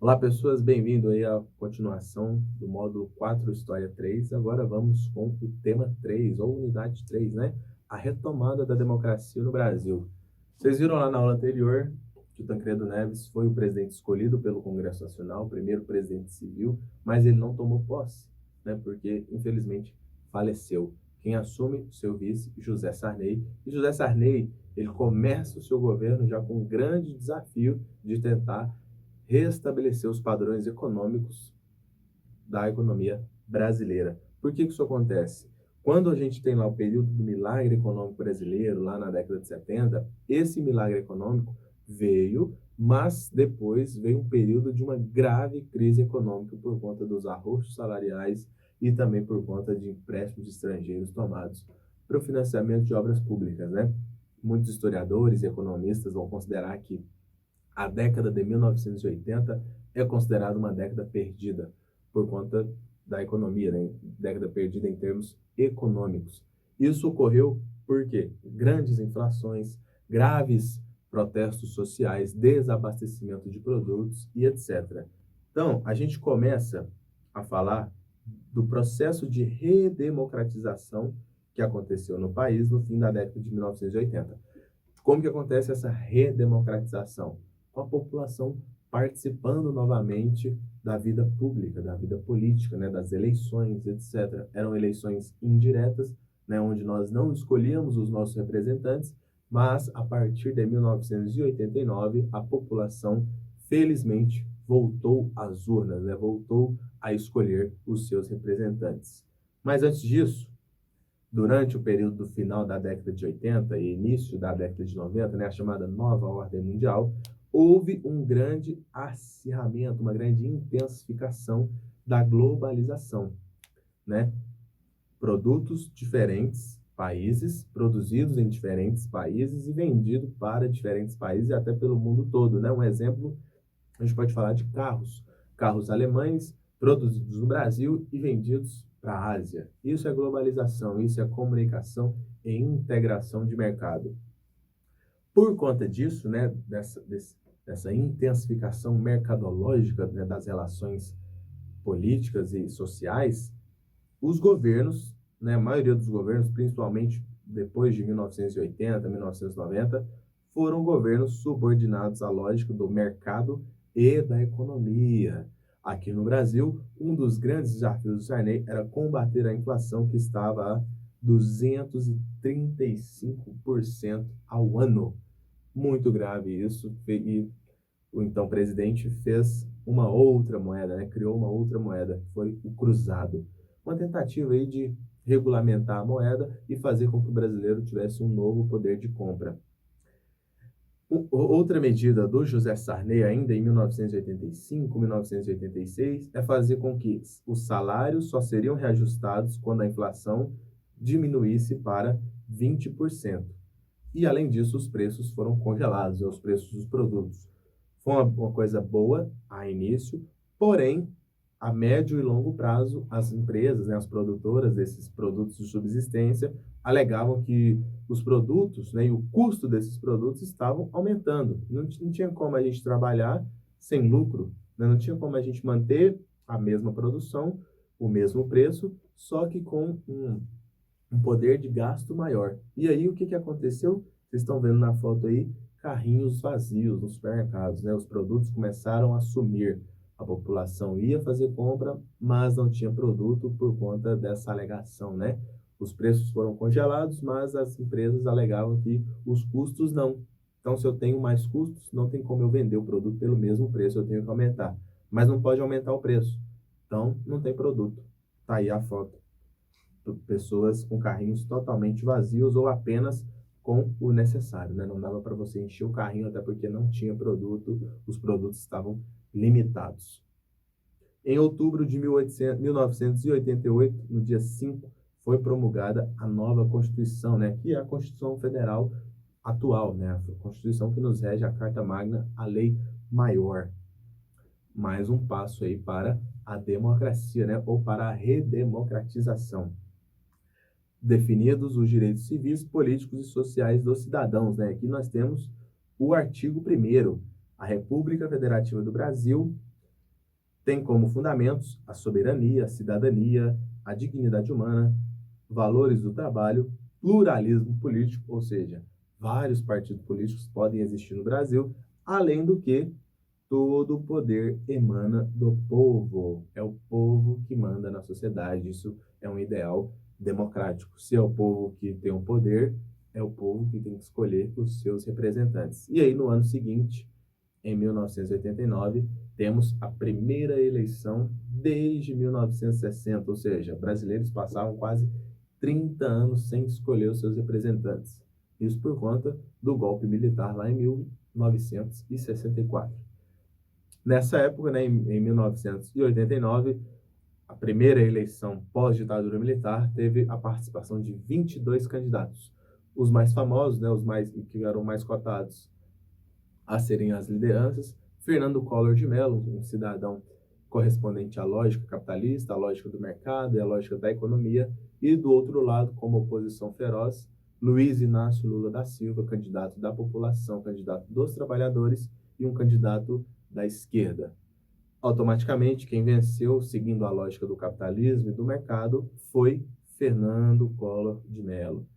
Olá, pessoas, bem-vindo aí à continuação do módulo 4, História 3. Agora vamos com o tema 3, ou unidade 3, né? A retomada da democracia no Brasil. Vocês viram lá na aula anterior que o Tancredo Neves foi o presidente escolhido pelo Congresso Nacional, o primeiro presidente civil, mas ele não tomou posse, né? Porque, infelizmente, faleceu. Quem assume o seu vice, José Sarney. E José Sarney, ele começa o seu governo já com um grande desafio de tentar restabelecer os padrões econômicos da economia brasileira. Por que isso acontece? Quando a gente tem lá o período do milagre econômico brasileiro, lá na década de 70, esse milagre econômico veio, mas depois veio um período de uma grave crise econômica por conta dos arroxos salariais e também por conta de empréstimos estrangeiros tomados para o financiamento de obras públicas, né? Muitos historiadores e economistas vão considerar que a década de 1980 é considerada uma década perdida por conta da economia, né? Década perdida em termos econômicos. Isso ocorreu porque grandes inflações, graves protestos sociais, desabastecimento de produtos e etc. Então, a gente começa a falar do processo de redemocratização que aconteceu no país no fim da década de 1980. Como que acontece essa redemocratização? Com a população participando novamente da vida pública, da vida política, né, das eleições, etc. Eram eleições indiretas, né, onde nós não escolhíamos os nossos representantes, mas a partir de 1989, a população, felizmente, voltou às urnas, né, voltou a escolher os seus representantes. Mas antes disso, durante o período do final da década de 80 e início da década de 90, né, a chamada Nova Ordem Mundial, houve um grande acirramento, uma grande intensificação da globalização, né? Produtos diferentes, países, produzidos em diferentes países e vendidos para diferentes países e até pelo mundo todo, né? Um exemplo, a gente pode falar de carros. Carros alemães produzidos no Brasil e vendidos para a Ásia. Isso é globalização, isso é comunicação e integração de mercado. Por conta disso, né, dessa intensificação mercadológica, né, das relações políticas e sociais, os governos, né, a maioria dos governos, principalmente depois de 1980, 1990, foram governos subordinados à lógica do mercado e da economia. Aqui no Brasil, um dos grandes desafios do Sarney era combater a inflação que estava a 235% ao ano. Muito grave isso, e o então presidente fez uma outra moeda, né? Criou uma outra moeda, que foi o cruzado. Uma tentativa aí de regulamentar a moeda e fazer com que o brasileiro tivesse um novo poder de compra. Outra medida do José Sarney, ainda em 1985, 1986, é fazer com que os salários só seriam reajustados quando a inflação diminuísse para 20%. E, além disso, os preços foram congelados, os preços dos produtos. Foi uma coisa boa a início, porém, a médio e longo prazo, as empresas, né, as produtoras desses produtos de subsistência, alegavam que os produtos, né, e o custo desses produtos estavam aumentando. Não tinha como a gente trabalhar sem lucro, né? Não tinha como a gente manter a mesma produção, o mesmo preço, só que com um poder de gasto maior. E aí, o que aconteceu? Vocês estão vendo na foto aí, carrinhos vazios nos supermercados, né? Os produtos começaram a sumir. A população ia fazer compra, mas não tinha produto por conta dessa alegação, né? Os preços foram congelados, mas as empresas alegavam que os custos não. Então, se eu tenho mais custos, não tem como eu vender o produto pelo mesmo preço, eu tenho que aumentar. Mas não pode aumentar o preço. Então, não tem produto. Tá aí a foto. Pessoas com carrinhos totalmente vazios ou apenas com o necessário, né? Não dava para você encher o carrinho, até porque não tinha produto, os produtos estavam limitados. Em outubro de 1988, no dia 5, foi promulgada a nova Constituição, né? Que é a Constituição Federal atual, né? A Constituição que nos rege, a Carta Magna, a lei maior. Mais um passo aí para a democracia, né? Ou para a redemocratização. Definidos os direitos civis, políticos e sociais dos cidadãos, né? Aqui nós temos o artigo 1º. A República Federativa do Brasil tem como fundamentos a soberania, a cidadania, a dignidade humana, valores do trabalho, pluralismo político, ou seja, vários partidos políticos podem existir no Brasil, além do que todo o poder emana do povo. É o povo que manda na sociedade. Isso é um ideal democrático. Se é o povo que tem o poder, é o povo que tem que escolher os seus representantes. E aí, no ano seguinte, em 1989, temos a primeira eleição desde 1960, ou seja, brasileiros passavam quase 30 anos sem escolher os seus representantes. Isso por conta do golpe militar lá em 1964. Nessa época, né, em 1989, a primeira eleição pós-ditadura militar teve a participação de 22 candidatos. Os mais famosos, né, os mais que eram mais cotados a serem as lideranças, Fernando Collor de Mello, um cidadão correspondente à lógica capitalista, à lógica do mercado e à lógica da economia, e do outro lado, como oposição feroz, Luiz Inácio Lula da Silva, candidato da população, candidato dos trabalhadores e um candidato da esquerda. Automaticamente, quem venceu, seguindo a lógica do capitalismo e do mercado, foi Fernando Collor de Mello,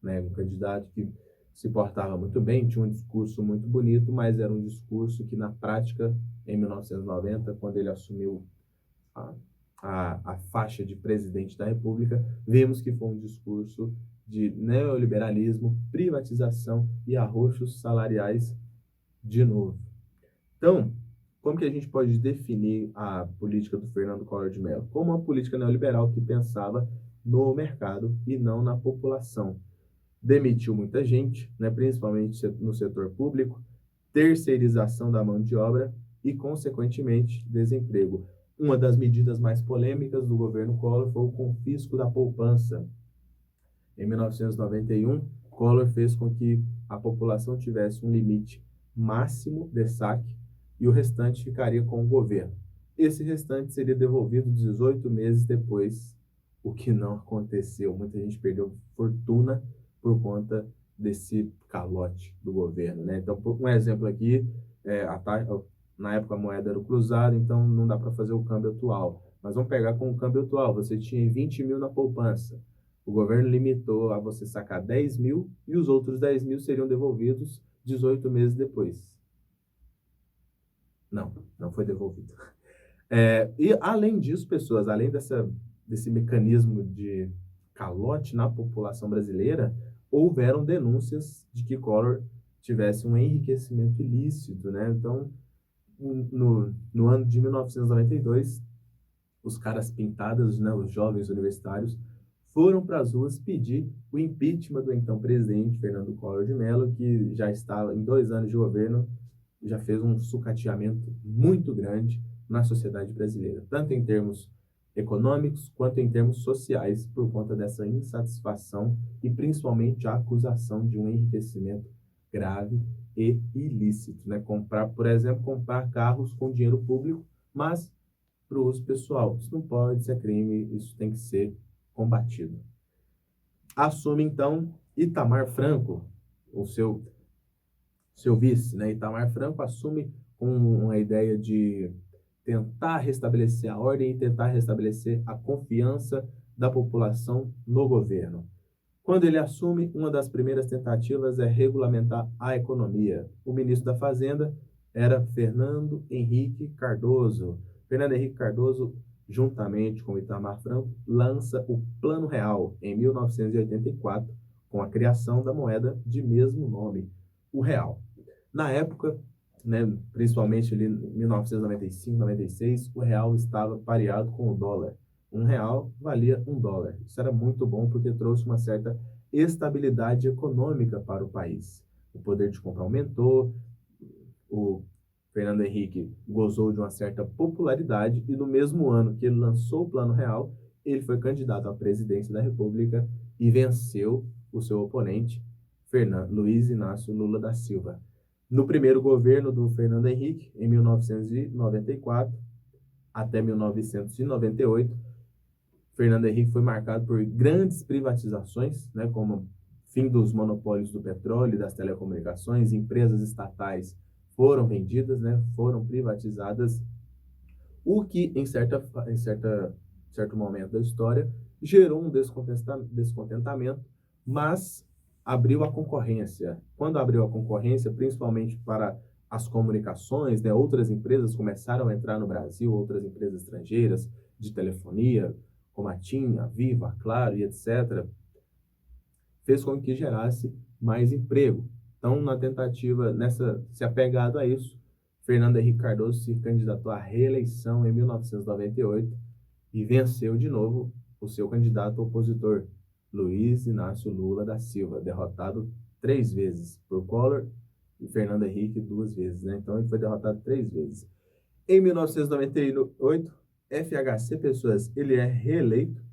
né? Um candidato que se portava muito bem, tinha um discurso muito bonito, mas era um discurso que, na prática, em 1990, quando ele assumiu a faixa de presidente da República, vimos que foi um discurso de neoliberalismo, privatização e arroxos salariais de novo. Então, como que a gente pode definir a política do Fernando Collor de Mello? Como uma política neoliberal que pensava no mercado e não na população. Demitiu muita gente, né, principalmente no setor público, terceirização da mão de obra e, consequentemente, desemprego. Uma das medidas mais polêmicas do governo Collor foi o confisco da poupança. Em 1991, Collor fez com que a população tivesse um limite máximo de saque e o restante ficaria com o governo. Esse restante seria devolvido 18 meses depois, o que não aconteceu. Muita gente perdeu fortuna por conta desse calote do governo, né? Então, um exemplo aqui, na época a moeda era o cruzado, então não dá para fazer o câmbio atual. Mas vamos pegar com o câmbio atual, você tinha 20 mil na poupança. O governo limitou a você sacar 10 mil e os outros 10 mil seriam devolvidos 18 meses depois. Não foi devolvido. E além disso, pessoas, além desse mecanismo de calote na população brasileira, houveram denúncias de que Collor tivesse um enriquecimento ilícito, né? Então, no ano de 1992, os caras pintados, né, os jovens universitários, foram para as ruas pedir o impeachment do então presidente Fernando Collor de Mello, que já estava em 2 anos de governo, já fez um sucateamento muito grande na sociedade brasileira, tanto em termos econômicos quanto em termos sociais, por conta dessa insatisfação e principalmente a acusação de um enriquecimento grave e ilícito, né? Por exemplo, comprar carros com dinheiro público, mas para o uso pessoal. Isso não pode ser crime, isso tem que ser combatido. Assume, então, Itamar Franco, o seu vice, né? Itamar Franco assume com uma ideia de tentar restabelecer a ordem e tentar restabelecer a confiança da população no governo. Quando ele assume, uma das primeiras tentativas é regulamentar a economia. O ministro da Fazenda era Fernando Henrique Cardoso. Fernando Henrique Cardoso, juntamente com Itamar Franco, lança o Plano Real em 1984, com a criação da moeda de mesmo nome, o real. Na época, né, principalmente ali em 1995, 96, o real estava pareado com o dólar. R$1 valia $1. Isso era muito bom porque trouxe uma certa estabilidade econômica para o país. O poder de compra aumentou, o Fernando Henrique gozou de uma certa popularidade e no mesmo ano que ele lançou o Plano Real, ele foi candidato à presidência da República e venceu o seu oponente, Luiz Inácio Lula da Silva. No primeiro governo do Fernando Henrique, em 1994 até 1998, Fernando Henrique foi marcado por grandes privatizações, né, como fim dos monopólios do petróleo e das telecomunicações, empresas estatais foram vendidas, né, foram privatizadas, o que, certo momento da história, gerou um descontentamento, mas abriu a concorrência. Quando abriu a concorrência, principalmente para as comunicações, né, outras empresas começaram a entrar no Brasil, outras empresas estrangeiras de telefonia, como a TIM, a Vivo, a Claro e etc., fez com que gerasse mais emprego. Então, na tentativa, se apegado a isso, Fernando Henrique Cardoso se candidatou à reeleição em 1998 e venceu de novo o seu candidato opositor, Luiz Inácio Lula da Silva, derrotado 3 vezes por Collor e Fernando Henrique 2 vezes, né? Então ele foi derrotado 3 vezes. Em 1998, FHC Pessoas, ele é reeleito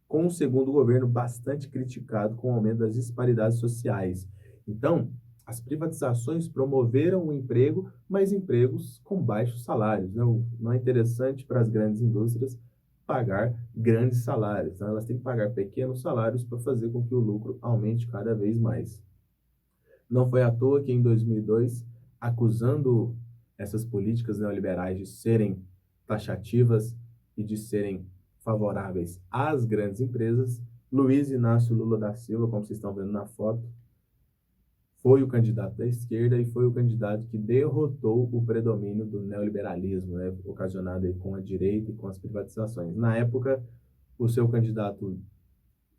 com um segundo governo bastante criticado com o aumento das disparidades sociais. Então, as privatizações promoveram o emprego, mas empregos com baixos salários. Não é interessante para as grandes indústrias pagar grandes salários. Então, elas têm que pagar pequenos salários para fazer com que o lucro aumente cada vez mais. Não foi à toa que em 2002, acusando essas políticas neoliberais de serem taxativas e de serem favoráveis às grandes empresas, Luiz Inácio Lula da Silva, como vocês estão vendo na foto, foi o candidato da esquerda e foi o candidato que derrotou o predomínio do neoliberalismo, né, ocasionado aí com a direita e com as privatizações. Na época, o seu candidato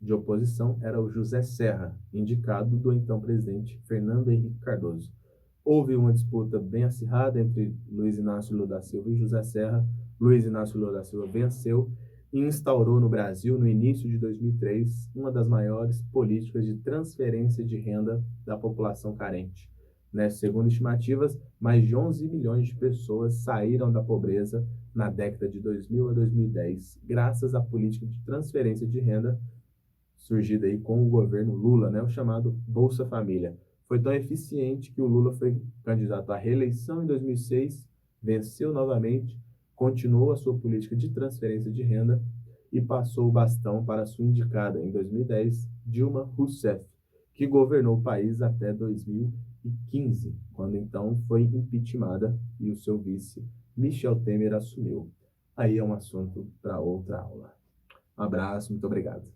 de oposição era o José Serra, indicado do então presidente Fernando Henrique Cardoso. Houve uma disputa bem acirrada entre Luiz Inácio Lula da Silva e José Serra. Luiz Inácio Lula da Silva venceu e instaurou no Brasil, no início de 2003, uma das maiores políticas de transferência de renda da população carente. Né? Segundo estimativas, mais de 11 milhões de pessoas saíram da pobreza na década de 2000 a 2010, graças à política de transferência de renda surgida aí com o governo Lula, né, o chamado Bolsa Família. Foi tão eficiente que o Lula foi candidato à reeleição em 2006, venceu novamente, continuou a sua política de transferência de renda e passou o bastão para a sua indicada, em 2010, Dilma Rousseff, que governou o país até 2015, quando então foi impeachmentada e o seu vice, Michel Temer, assumiu. Aí é um assunto para outra aula. Um abraço, muito obrigado.